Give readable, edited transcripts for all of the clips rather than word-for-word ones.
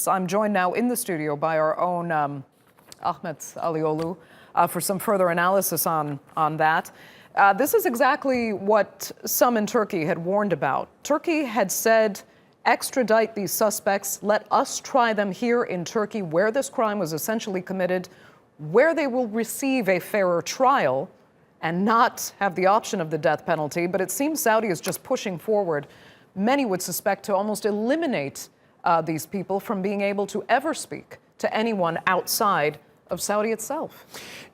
I'm joined now in the studio by our own Ahmet Aliolu for some further analysis on that. This is exactly what some in Turkey had warned about. Turkey had said, extradite these suspects, let us try them here in Turkey where this crime was essentially committed, where they will receive a fairer trial and not have the option of the death penalty. But it seems Saudi is just pushing forward. Many would suspect to almost eliminate these people from being able to ever speak to anyone outside of Saudi itself.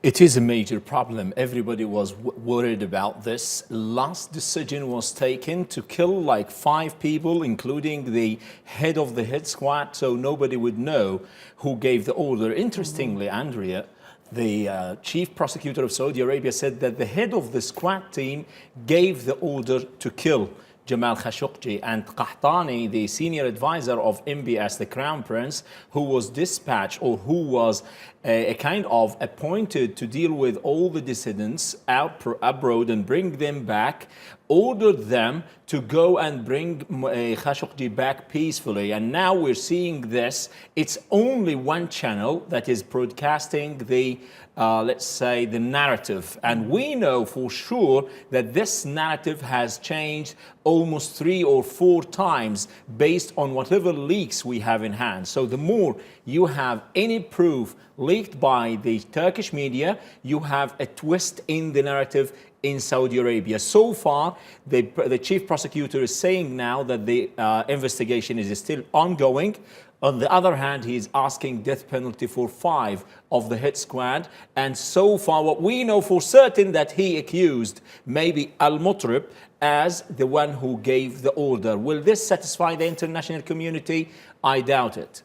It is a major problem. Everybody was worried about this. Last decision was taken to kill like 5 people, including the head of the hit squad, so nobody would know who gave the order. Interestingly, Andrea, the chief prosecutor of Saudi Arabia said that the head of the squad team gave the order to kill Jamal Khashoggi, and Qahtani, the senior advisor of MBS, the Crown Prince, who was dispatched or who was a kind of appointed to deal with all the dissidents abroad and bring them back, ordered them to go and bring Khashoggi back peacefully. And now we're seeing this. It's only one channel that is broadcasting the let's say, the narrative. And we know for sure that this narrative has changed almost 3 or 4 times based on whatever leaks we have in hand. So the more you have any proof leaked by the Turkish media, you have a twist in the narrative in Saudi Arabia. So far, the chief prosecutor is saying now that the investigation is still ongoing. On the other hand, he is asking death penalty for 5 of the hit squad. And so far, what we know for certain that he accused maybe Al-Mutrib as the one who gave the order. Will this satisfy the international community? I doubt it.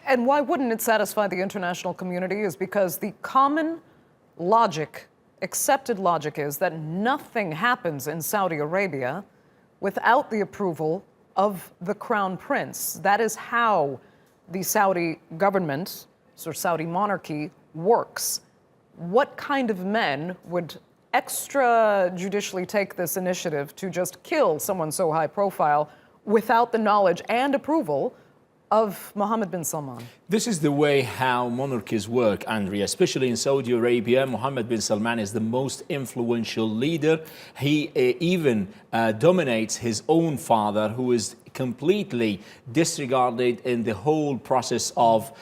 And why wouldn't it satisfy the international community is because the common logic, accepted logic is that nothing happens in Saudi Arabia without the approval of the Crown Prince. That is how the Saudi government, or Saudi monarchy, works. What kind of men would extrajudicially take this initiative to just kill someone so high profile without the knowledge and approval of Mohammed bin Salman? This is the way how monarchies work, Andrea, especially in Saudi Arabia. Mohammed bin Salman is the most influential leader. He even dominates his own father, who is completely disregarded in the whole process of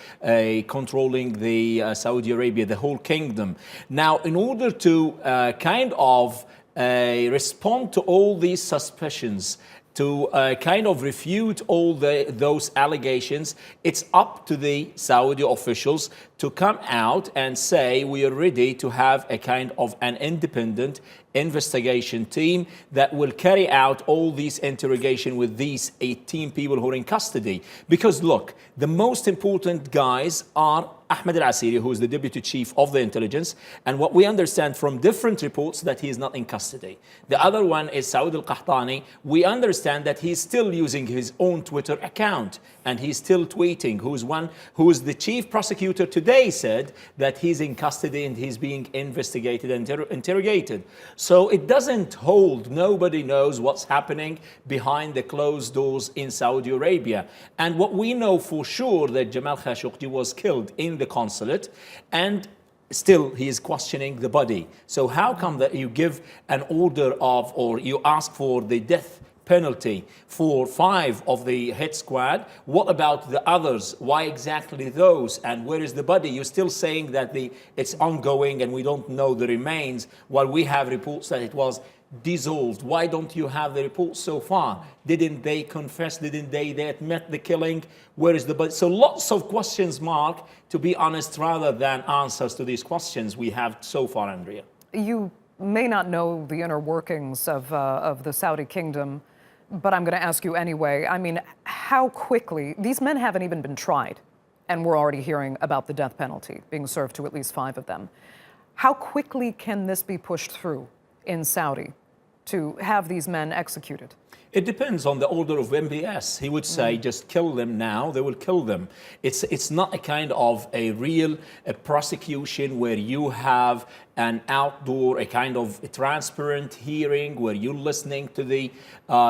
controlling the Saudi Arabia, the whole kingdom. Now, in order to kind of respond to all these suspicions, to kind of refute all those allegations, it's up to the Saudi officials to come out and say we are ready to have a kind of an independent investigation team that will carry out all these interrogation with these 18 people who are in custody. Because look, the most important guys are Ahmed al-Asiri, who is the deputy chief of the intelligence, and what we understand from different reports that he is not in custody. The other one is Saud al-Qahtani. We understand that he's still using his own Twitter account and he's still tweeting, who is the chief prosecutor today said that he's in custody and he's being investigated and interrogated. So it doesn't hold. Nobody knows what's happening behind the closed doors in Saudi Arabia. And what we know for sure that Jamal Khashoggi was killed in the consulate, and still he is questioning the body. So how come that you give an order of, or you ask for the death penalty for 5 of the hit squad? What about the others? Why exactly those? And where is the body? You're still saying that it's ongoing and we don't know the remains, while we have reports that it was dissolved. Why don't you have the reports so far? Didn't they confess? Didn't they admit the killing? Where is the body? So lots of questions, Mark, to be honest, rather than answers to these questions we have so far, Andrea. You may not know the inner workings of the Saudi kingdom, but I'm going to ask you anyway. I mean, how quickly, these men haven't even been tried, and we're already hearing about the death penalty being served to at least 5 of them. How quickly can this be pushed through in Saudi to have these men executed? It depends on the order of MBS. He would say, just kill them now, they will kill them. It's not a kind of a real prosecution where you have an outdoor, a kind of a transparent hearing where you're listening to the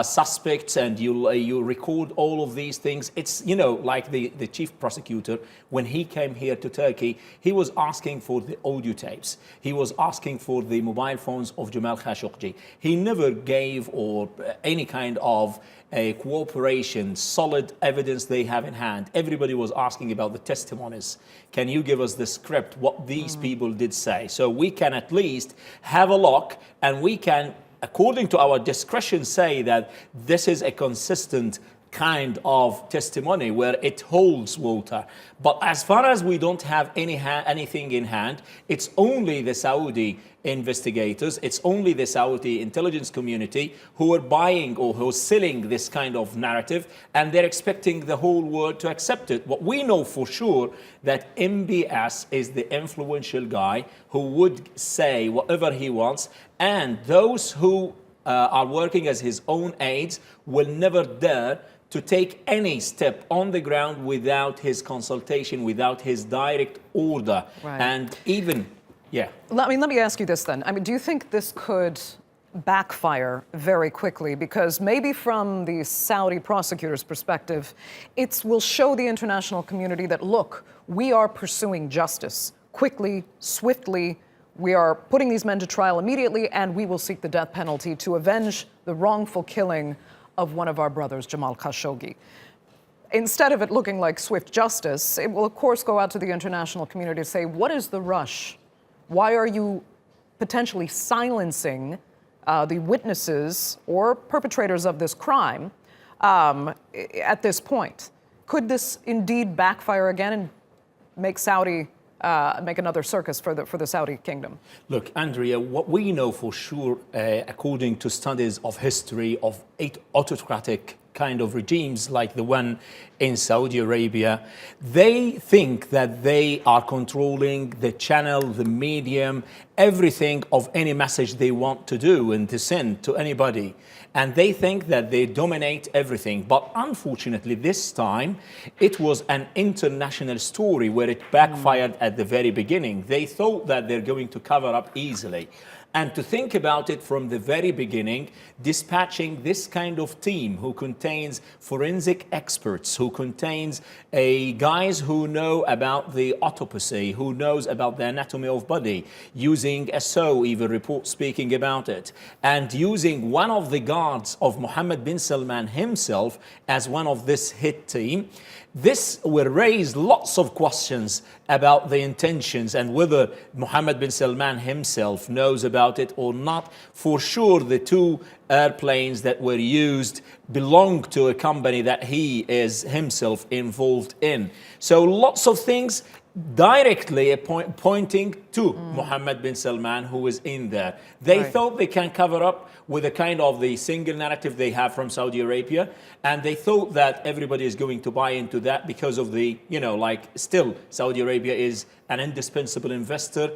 suspects and you record all of these things. It's, you know, like the chief prosecutor, when he came here to Turkey, he was asking for the audio tapes. He was asking for the mobile phones of Jamal Khashoggi. He never gave or any kind of a cooperation, solid evidence they have in hand. Everybody was asking about the testimonies. Can you give us the script, what these people did say? So we can at least have a look and we can, according to our discretion, say that this is a consistent kind of testimony where it holds water. But as far as we don't have anything in hand, it's only the Saudi investigators, it's only the Saudi intelligence community who are buying or who are selling this kind of narrative, and they're expecting the whole world to accept it. What we know for sure that MBS is the influential guy who would say whatever he wants, and those who are working as his own aides will never dare to take any step on the ground without his consultation, without his direct order. Right. And even, yeah. Let me ask you this then. I mean, do you think this could backfire very quickly? Because maybe from the Saudi prosecutor's perspective, it will show the international community that, look, we are pursuing justice quickly, swiftly. We are putting these men to trial immediately, and we will seek the death penalty to avenge the wrongful killing of one of our brothers, Jamal Khashoggi. Instead of it looking like swift justice, it will, of course, go out to the international community to say, what is the rush? Why are you potentially silencing the witnesses or perpetrators of this crime at this point? Could this indeed backfire again and make make another circus for the Saudi kingdom? Look, Andrea, what we know for sure, according to studies of history of autocratic kind of regimes like the one in Saudi Arabia, they think that they are controlling the channel, the medium, everything of any message they want to do and to send to anybody. And they think that they dominate everything. But unfortunately, this time, it was an international story where it backfired at the very beginning. They thought that they're going to cover up easily. And to think about it from the very beginning, dispatching this kind of team who contains forensic experts, who contains guys who know about the autopsy, who knows about the anatomy of body, using a even report speaking about it, and using one of the guards of Mohammed bin Salman himself as one of this hit team. This will raise lots of questions about the intentions and whether Mohammed bin Salman himself knows about it or not. For sure, the two airplanes that were used belong to a company that he is himself involved in. So lots of things directly pointing to Mohammed bin Salman, who is in there. They thought they can cover up with a kind of the single narrative they have from Saudi Arabia, and they thought that everybody is going to buy into that because of the, still Saudi Arabia is an indispensable investor.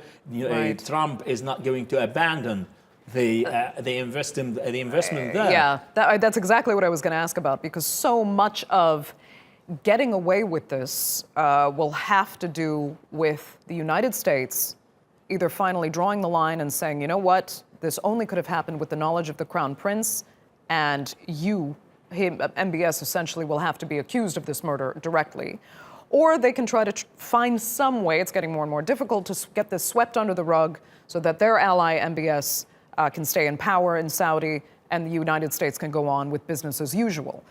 Trump is not going to abandon the investment there. Yeah, that's exactly what I was going to ask about, because so much of getting away with this will have to do with the United States either finally drawing the line and saying, you know what, this only could have happened with the knowledge of the Crown Prince, and MBS essentially will have to be accused of this murder directly. Or they can try to find some way, it's getting more and more difficult, to get this swept under the rug so that their ally MBS can stay in power in Saudi and the United States can go on with business as usual.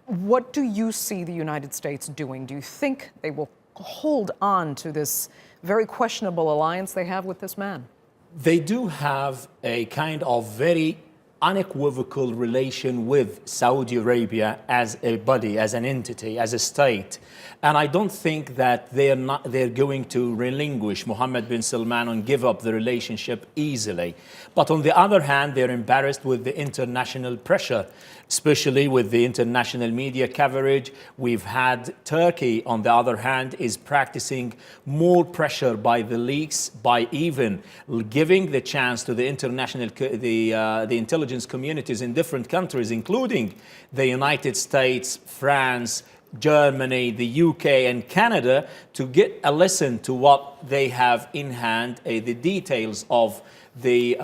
What do you see the United States doing? Do you think they will hold on to this very questionable alliance they have with this man? They do have a kind of very unequivocal relation with Saudi Arabia as a body, as an entity, as a state. And I don't think that they're going to relinquish Mohammed bin Salman and give up the relationship easily. But on the other hand, they're embarrassed with the international pressure, especially with the international media coverage. We've had Turkey, on the other hand, is practicing more pressure by the leaks, by even giving the chance to the international, the intelligence intelligence communities in different countries, including the United States, France, Germany, the UK, and Canada, to get a listen to what they have in hand, the details of the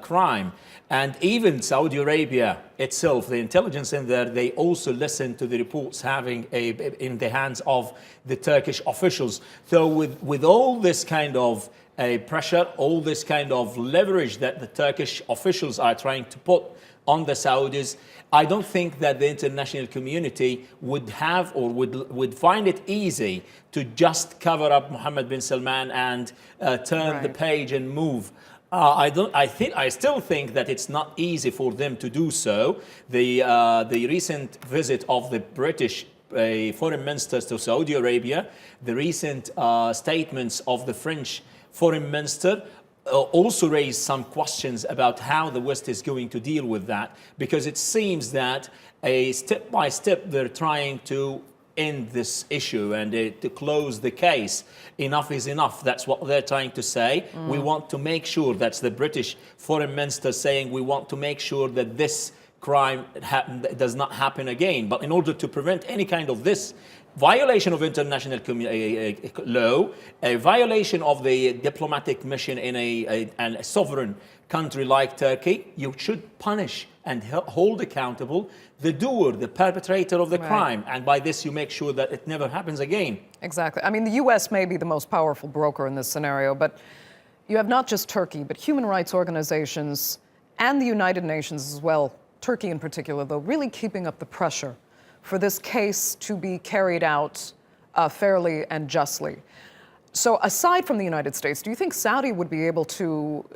crime. And even Saudi Arabia itself, the intelligence in there, they also listen to the reports having in the hands of the Turkish officials. So with all this kind of pressure, all this kind of leverage that the Turkish officials are trying to put on the Saudis, I don't think that the international community would have or would find it easy to just cover up Mohammed bin Salman and turn the page and move. I still think that it's not easy for them to do so. The recent visit of the British foreign ministers to Saudi Arabia, the recent statements of the French foreign minister also raised some questions about how the West is going to deal with that, because it seems that step by step they're trying to end this issue and to close the case. Enough is enough. That's what they're trying to say. We want to make sure, that's the British foreign minister saying, we want to make sure that this crime does not happen again. But in order to prevent any kind of this violation of international law, a violation of the diplomatic mission in a sovereign country like Turkey, you should punish and hold accountable the doer, the perpetrator of the crime. And by this, you make sure that it never happens again. Exactly. I mean, the U.S. may be the most powerful broker in this scenario, but you have not just Turkey, but human rights organizations and the United Nations as well, Turkey in particular, though, really keeping up the pressure for this case to be carried out fairly and justly. So aside from the United States, do you think Saudi would be able to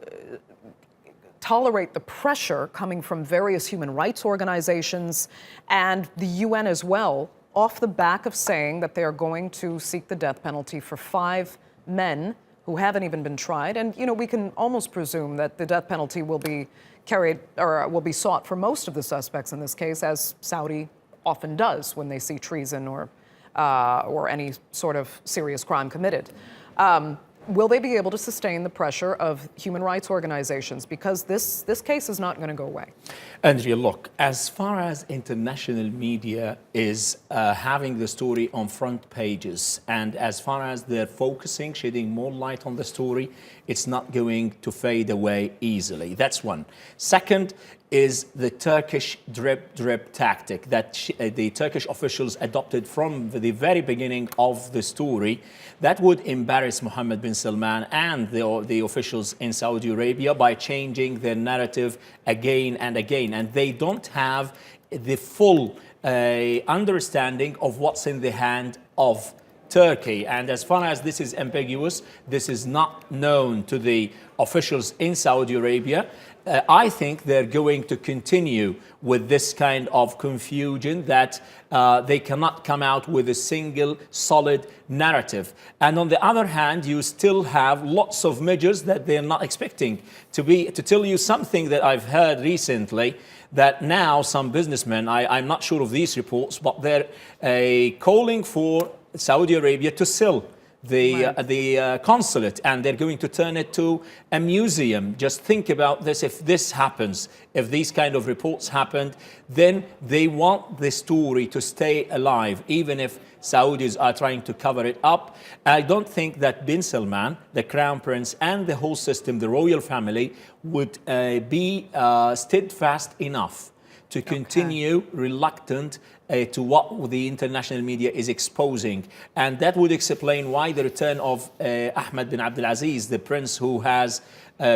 tolerate the pressure coming from various human rights organizations and the UN as well, off the back of saying that they are going to seek the death penalty for 5 men who haven't even been tried? And, you know, we can almost presume that the death penalty will be carried or will be sought for most of the suspects in this case, as Saudi often does when they see treason or any sort of serious crime committed. Will they be able to sustain the pressure of human rights organizations? Because this case is not going to go away. Andrea, look, as far as international media is having the story on front pages, and as far as they're focusing, shedding more light on the story, it's not going to fade away easily. That's one. Second is the Turkish drip tactic that the Turkish officials adopted from the very beginning of the story. That would embarrass Mohammed bin Salman and the officials in Saudi Arabia by changing their narrative again and again. And they don't have the full understanding of what's in the hand of Turkey. And as far as this is ambiguous, this is not known to the officials in Saudi Arabia, I think they're going to continue with this kind of confusion that they cannot come out with a single solid narrative. And on the other hand, you still have lots of measures that they're not expecting to tell you something that I've heard recently, that now some businessmen, I'm not sure of these reports, but they're calling for Saudi Arabia to sell the consulate, and they're going to turn it to a museum. Just think about this. If this happens, if these kind of reports happened, then they want the story to stay alive, even if Saudis are trying to cover it up. I don't think that bin Salman, the crown prince, and the whole system, the royal family, would be steadfast enough to continue reluctant to what the international media is exposing. And that would explain why the return of Ahmed bin Abdulaziz, the prince who has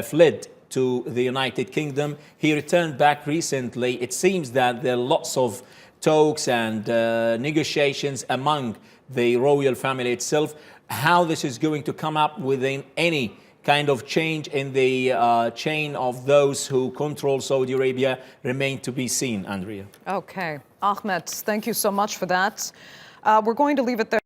fled to the United Kingdom, he returned back recently. It seems that there are lots of talks and negotiations among the royal family itself. How this is going to come up within any kind of change in the chain of those who control Saudi Arabia remain to be seen, Andrea. Okay. Ahmed, thank you so much for that. We're going to leave it there.